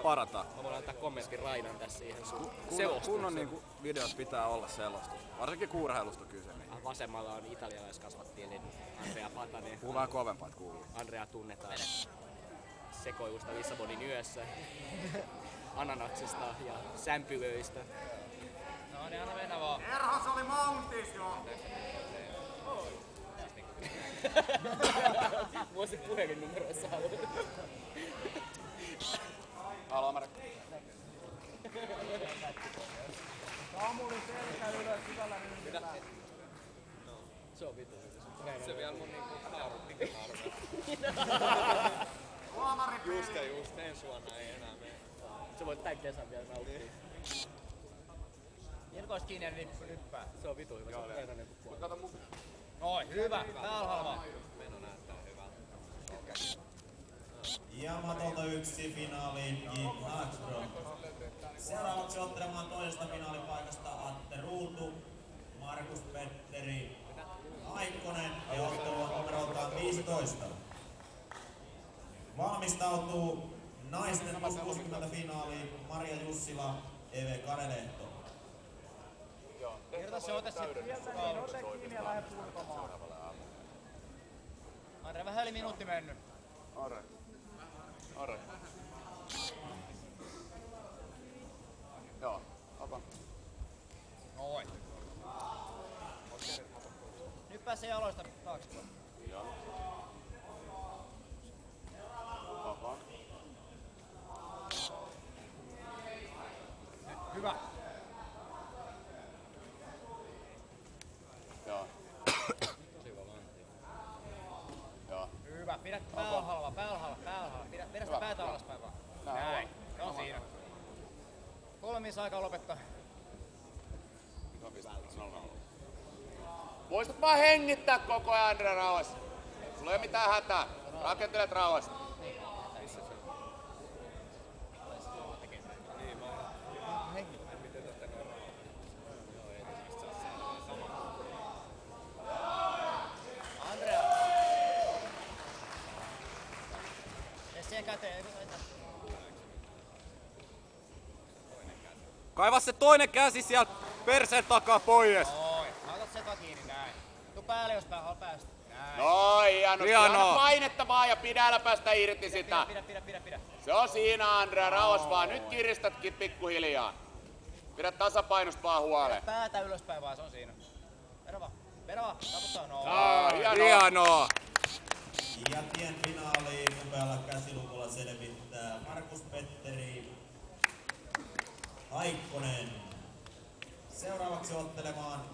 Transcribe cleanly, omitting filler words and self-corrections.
parata. Mä voin antaa kommentin Rainan tässä siihen Kunnon niinku videot pitää olla selostus. Varsinkin kun urheilusta on kyse. Niin. Vasemmalla on italialaiskasvatti eli Andrea Patanen. Puhuu vähän kovempaa, että kuuluu. Andrea tunnetaan sekoilusta Lissabonin yössä, ananaksista ja sämpylöistä. No niin, anna mennä vaan. Erhas oli mountis jo! Vuosi puhelinnumeroissa haluan. Haluaa Marek. Samuli selkä ylös syvällä ryhmillä. Se on vittu. Se vielä mun niinku haaruttikin harvemmin. Tuomari Just ensi vuonna ei enää mene. Se voit tän kesän vielä nauttia. Ilkois kiinni ja nyppää. Se on vitu hyvä. Se on Reinanen kuin puolella. Kato mun. Oi, hyvä. Päälhalva. Meno näyttää hyvältä. Ja matolta 1 finaaliin Kim Hagström. Seuraavaksi ottelemaan toisesta finaalipaikasta Atte Ruutu, Markus Petteri Aikkonen ja ottelu on numeroltaan 15. Valmistautuu naisten plus 60 finaaliin Maria Jussila, Eve Karelehto. Irta se ote sit. Ote kiinni ja lähde purkamaan. Andre, vähän yli minuutti mennyt. Are. Joo, apa. Noin. Nyt pääsee jaloista taaksepäin. Joo. Apa. Hyvä. Joo. Joo. Hyvä. Pidä päälhalva. Pidä sitä päätä alaspäin vaan. Näin. No siinä. 3 aikaa lopettaa. Muistat vaan hengittää koko ajan, Andre, rauhassa. Sulla ei ole mitään hätää. Rakentelet rauhassa. Andrea. Tee siihen käteen. Kaiva se toinen käsi sieltä perseen takaa pois. Oi, otat seka kiinni näin. Tuu päälle, jos päästä. Näin. No, hienosti. Anna painetta vaan ja pidä äläpästä irti sitä. Pidä. Se on siinä, Andrea, rauhassa vaan. Nyt kiristätkin pikkuhiljaa. Pidä tasapainosta vaan huoleen. Päätä ylöspäin vaan, se on siinä. Vedä vaan, taputtaa. No. Hienoa. Ja tien finaaliin upealla käsilukulla selvittää Markus Petteri Aikkonen. Seuraavaksi ottelemaan